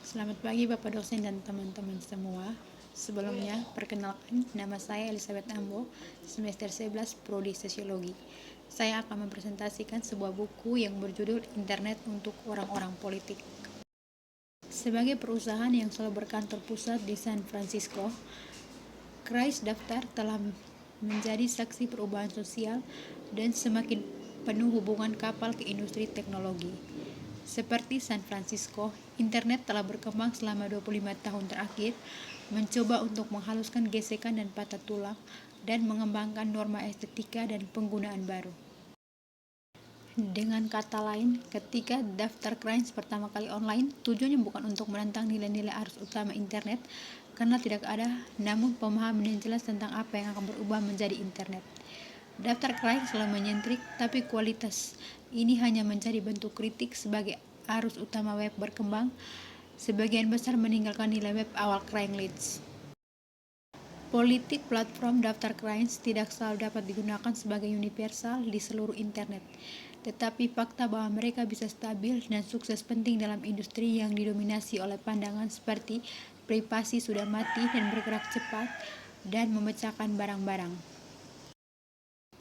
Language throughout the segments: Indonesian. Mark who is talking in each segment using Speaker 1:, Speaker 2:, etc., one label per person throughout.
Speaker 1: Selamat pagi Bapak dosen dan teman-teman semua. Sebelumnya, perkenalkan nama saya Elizabeth Ambo, semester 11 Prodi Sosiologi. Saya akan mempresentasikan sebuah buku yang berjudul Internet untuk Orang-orang Politik. Sebagai perusahaan yang selalu berkantor pusat di San Francisco, Kreis Daftar telah menjadi saksi perubahan sosial dan semakin penuh hubungan kapal ke industri teknologi. Seperti San Francisco, internet telah berkembang selama 25 tahun terakhir, mencoba untuk menghaluskan gesekan dan patah tulang, dan mengembangkan norma estetika dan penggunaan baru. Dengan kata lain, ketika daftar Kreis pertama kali online, tujuannya bukan untuk menentang nilai-nilai arus utama internet, karena tidak ada, namun pemahaman yang jelas tentang apa yang akan berubah menjadi internet. Daftar klien selalu menyentrik, tapi kualitas ini hanya menjadi bentuk kritik sebagai arus utama web berkembang. Sebagian besar meninggalkan nilai web awal klien leads. Politik platform daftar klien tidak selalu dapat digunakan sebagai universal di seluruh internet, tetapi fakta bahwa mereka bisa stabil dan sukses penting dalam industri yang didominasi oleh pandangan seperti privasi sudah mati dan bergerak cepat dan memecahkan barang-barang.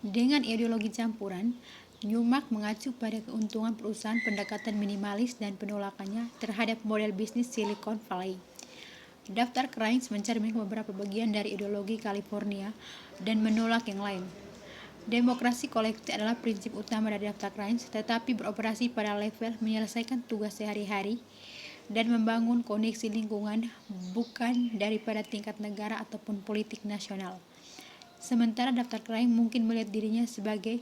Speaker 1: Dengan ideologi campuran, Newmark mengacu pada keuntungan perusahaan pendekatan minimalis dan penolakannya terhadap model bisnis Silicon Valley. Daftar Kreis mencerminkan beberapa bagian dari ideologi California dan menolak yang lain. Demokrasi kolektif adalah prinsip utama dari daftar Kreis, tetapi beroperasi pada level menyelesaikan tugas sehari-hari dan membangun koneksi lingkungan, bukan daripada tingkat negara ataupun politik nasional. Sementara daftar klien mungkin melihat dirinya sebagai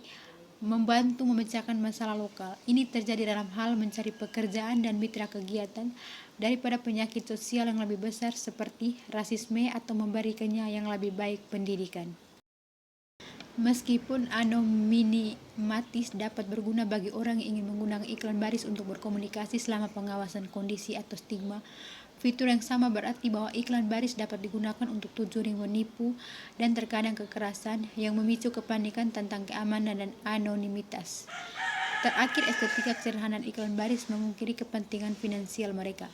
Speaker 1: membantu memecahkan masalah lokal. Ini terjadi dalam hal mencari pekerjaan dan mitra kegiatan daripada penyakit sosial yang lebih besar seperti rasisme atau memberikannya yang lebih baik pendidikan. Meskipun anonimitas dapat berguna bagi orang yang ingin menggunakan iklan baris untuk berkomunikasi selama pengawasan kondisi atau stigma, fitur yang sama berarti bahwa iklan baris dapat digunakan untuk tujuan yang menipu dan terkadang kekerasan yang memicu kepanikan tentang keamanan dan anonimitas. Terakhir, estetika kesederhanaan iklan baris memungkiri kepentingan finansial mereka.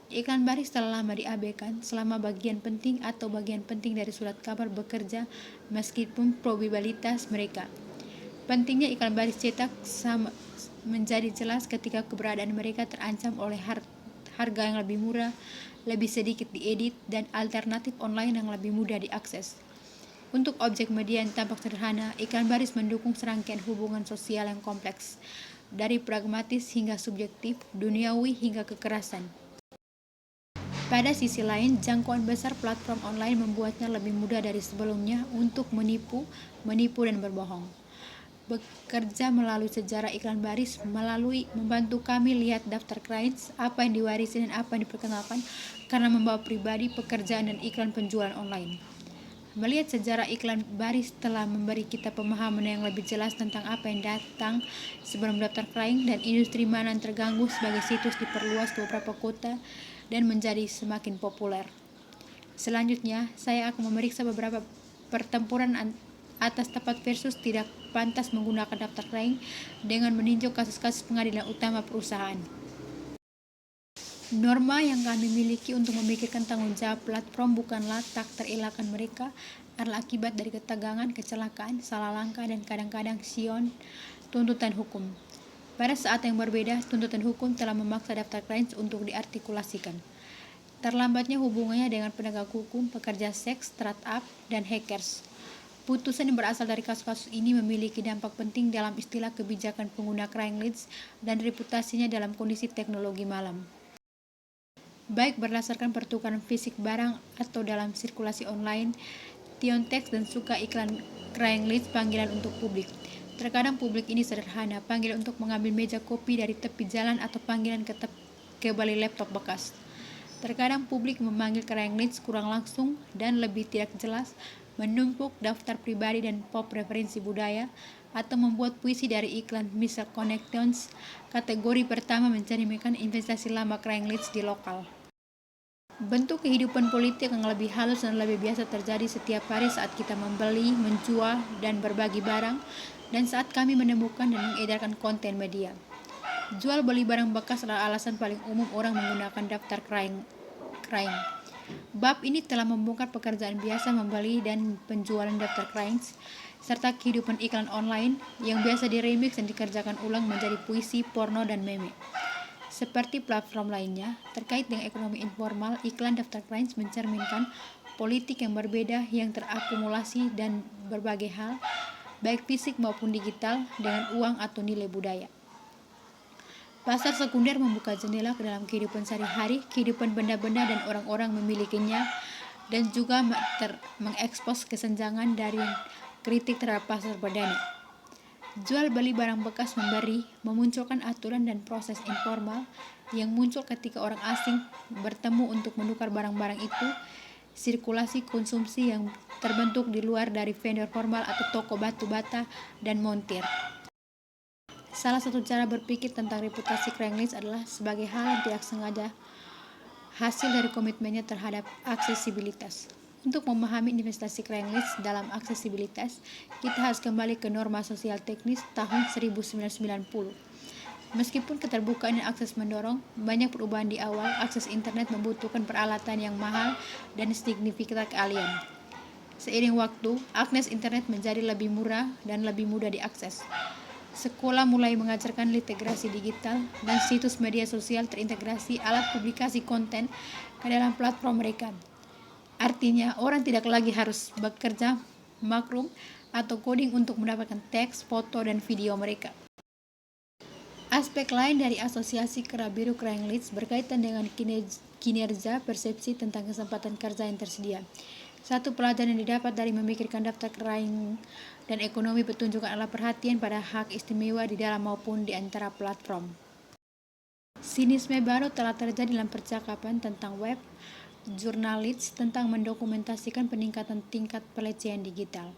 Speaker 1: Iklan baris telah lama diabaikan selama bagian penting atau bagian penting dari surat kabar bekerja, meskipun probabilitas mereka. Pentingnya iklan baris cetak sama menjadi jelas ketika keberadaan mereka terancam oleh harga yang lebih murah, lebih sedikit diedit, dan alternatif online yang lebih mudah diakses. Untuk objek media yang tampak sederhana, iklan baris mendukung serangkaian hubungan sosial yang kompleks, dari pragmatis hingga subjektif, duniawi hingga kekerasan. Pada sisi lain, jangkauan besar platform online membuatnya lebih mudah dari sebelumnya untuk menipu dan berbohong. Bekerja melalui sejarah iklan baris membantu kami lihat daftar klien, apa yang diwarisi dan apa yang diperkenalkan karena membawa pribadi, pekerjaan, dan iklan penjualan online. Melihat sejarah iklan baris telah memberi kita pemahaman yang lebih jelas tentang apa yang datang sebelum daftar klien dan industri mana yang terganggu sebagai situs diperluas ke beberapa kota dan menjadi semakin populer. Selanjutnya, saya akan memeriksa beberapa pertempuran atas tepat versus tidak pantas menggunakan daftar klien dengan meninjau kasus-kasus pengadilan utama perusahaan. Norma yang kami miliki untuk memikirkan tanggung jawab platform bukanlah tak terelakkan mereka, adalah akibat dari ketegangan, kecelakaan, salah langkah, dan kadang-kadang tuntutan hukum. Pada saat yang berbeda, tuntutan hukum telah memaksa daftar klien untuk diartikulasikan. Terlambatnya hubungannya dengan penegak hukum, pekerja seks, startup, dan hackers. Putusan yang berasal dari kasus-kasus ini memiliki dampak penting dalam istilah kebijakan pengguna klien leads dan reputasinya dalam kondisi teknologi malam. Baik berdasarkan pertukaran fisik barang atau dalam sirkulasi online, Tiontext dan suka iklan klien leads panggilan untuk publik. Terkadang publik ini sederhana, panggilan untuk mengambil meja kopi dari tepi jalan atau panggilan ke balik laptop bekas. Terkadang publik memanggil klien leads kurang langsung dan lebih tidak jelas, menumpuk daftar pribadi dan pop referensi budaya, atau membuat puisi dari iklan Mr. Connections. Kategori pertama mencerminkan investasi lama klien leads di lokal. Bentuk kehidupan politik yang lebih halus dan lebih biasa terjadi setiap hari saat kita membeli, menjual, dan berbagi barang, dan saat kami menemukan dan mengedarkan konten media. Jual beli barang bekas adalah alasan paling umum orang menggunakan daftar kraing. Bab ini telah membongkar pekerjaan biasa membeli dan penjualan daftar kraing serta kehidupan iklan online yang biasa diremix dan dikerjakan ulang menjadi puisi, porno, dan meme. Seperti platform lainnya, terkait dengan ekonomi informal, iklan daftar kraing mencerminkan politik yang berbeda yang terakumulasi dan berbagai hal, baik fisik maupun digital, dengan uang atau nilai budaya. Pasar sekunder membuka jendela ke dalam kehidupan sehari-hari, kehidupan benda-benda dan orang-orang memilikinya, dan juga mengekspos kesenjangan dari kritik terhadap pasar perdana. Jual beli barang bekas memunculkan aturan dan proses informal yang muncul ketika orang asing bertemu untuk menukar barang-barang itu, sirkulasi konsumsi yang terbentuk di luar dari vendor formal atau toko batu bata dan montir. Salah satu cara berpikir tentang reputasi Craigslist adalah sebagai hal yang tidak sengaja hasil dari komitmennya terhadap aksesibilitas. Untuk memahami investasi Craigslist dalam aksesibilitas, kita harus kembali ke norma sosial teknis tahun 1990. Meskipun keterbukaan dan akses mendorong banyak perubahan di awal, akses internet membutuhkan peralatan yang mahal dan signifikan keahlian. Seiring waktu, akses internet menjadi lebih murah dan lebih mudah diakses. Sekolah mulai mengajarkan literasi digital dan situs media sosial terintegrasi alat publikasi konten ke dalam platform mereka. Artinya, orang tidak lagi harus bekerja makrum atau coding untuk mendapatkan teks, foto, dan video mereka. Aspek lain dari asosiasi kera biru Craigslist berkaitan dengan kinerja persepsi tentang kesempatan kerja yang tersedia. Satu pelajaran yang didapat dari memikirkan daftar kraing dan ekonomi petunjukkan adalah perhatian pada hak istimewa di dalam maupun di antara platform. Sinisme baru telah terjadi dalam percakapan tentang web, jurnalis tentang mendokumentasikan peningkatan tingkat pelecehan digital.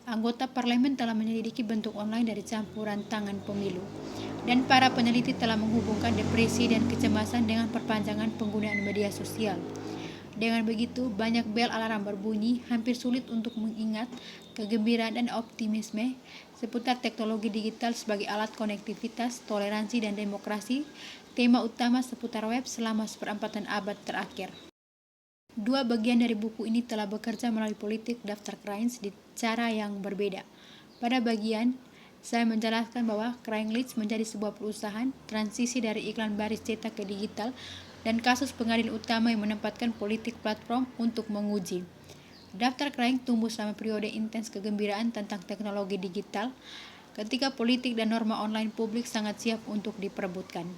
Speaker 1: Anggota parlemen telah menyelidiki bentuk online dari campuran tangan pemilu, dan para peneliti telah menghubungkan depresi dan kecemasan dengan perpanjangan penggunaan media sosial. Dengan begitu, banyak bel alarm berbunyi, hampir sulit untuk mengingat kegembiraan dan optimisme seputar teknologi digital sebagai alat konektivitas, toleransi, dan demokrasi, tema utama seputar web selama seperempatan abad terakhir. Dua bagian dari buku ini telah bekerja melalui politik daftar Craigslist di cara yang berbeda. Pada bagian, saya menjelaskan bahwa Craigslist menjadi sebuah perusahaan transisi dari iklan baris cetak ke digital dan kasus pengadil utama yang menempatkan politik platform untuk menguji. Daftar Craigslist tumbuh selama periode intens kegembiraan tentang teknologi digital, ketika politik dan norma online publik sangat siap untuk diperebutkan.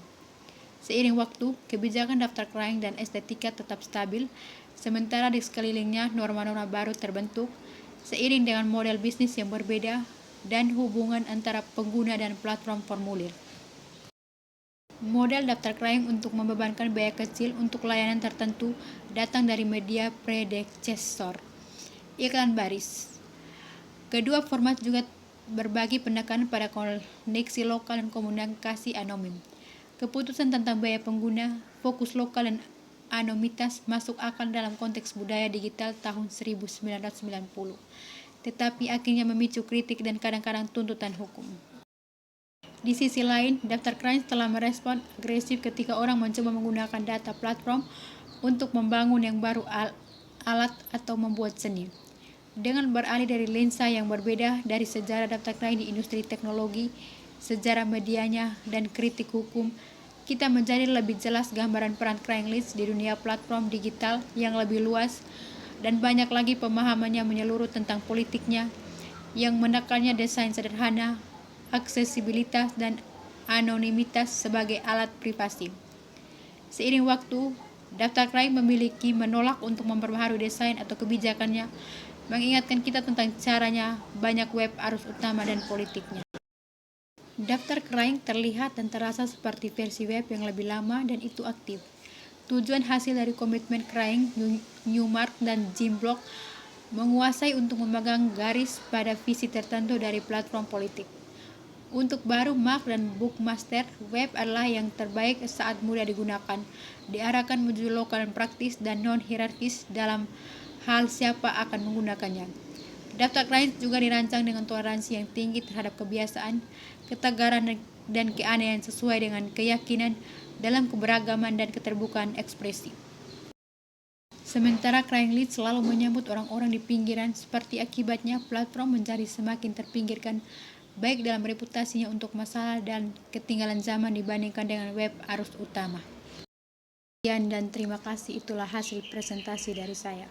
Speaker 1: Seiring waktu, kebijakan daftar Craigslist dan estetika tetap stabil, sementara di sekelilingnya norma-norma baru terbentuk, seiring dengan model bisnis yang berbeda dan hubungan antara pengguna dan platform formulir. Model daftar Craigslist untuk membebankan biaya kecil untuk layanan tertentu datang dari media predecessor, iklan baris. Kedua format juga berbagi penekanan pada koneksi lokal dan komunikasi anonim. Keputusan tentang biaya pengguna, fokus lokal dan anonimitas masuk akal dalam konteks budaya digital tahun 1990, tetapi akhirnya memicu kritik dan kadang-kadang tuntutan hukum. Di sisi lain, daftar Craigslist telah merespon agresif ketika orang mencoba menggunakan data platform untuk membangun yang baru alat atau membuat seni. Dengan beralih dari lensa yang berbeda dari sejarah daftar Craigslist di industri teknologi, sejarah medianya, dan kritik hukum, kita menjadi lebih jelas gambaran peran Craigslist di dunia platform digital yang lebih luas, dan banyak lagi pemahamannya menyeluruh tentang politiknya yang menekannya desain sederhana, aksesibilitas, dan anonimitas sebagai alat privasi. Seiring waktu, daftar Craigslist menolak untuk memperbaharui desain atau kebijakannya, mengingatkan kita tentang caranya banyak web arus utama dan politiknya. Daftar Craigslist terlihat dan terasa seperti versi web yang lebih lama dan itu aktif. Tujuan hasil dari komitmen Craigslist, Newmark, dan Jim Block menguasai untuk memegang garis pada visi tertentu dari platform politik. Untuk baru Mark dan Bookmaster, web adalah yang terbaik saat mudah digunakan, diarahkan menuju lokal dan praktis dan non-hierarkis dalam hal siapa akan menggunakannya. Daftar Craigslist juga dirancang dengan toleransi yang tinggi terhadap kebiasaan, ketegaran, dan dan keanehan sesuai dengan keyakinan dalam keberagaman dan keterbukaan ekspresi. Sementara Craigslist selalu menyambut orang-orang di pinggiran, seperti akibatnya platform menjadi semakin terpinggirkan baik dalam reputasinya untuk masalah dan ketinggalan zaman dibandingkan dengan web arus utama. Sekian dan terima kasih, itulah hasil presentasi dari saya.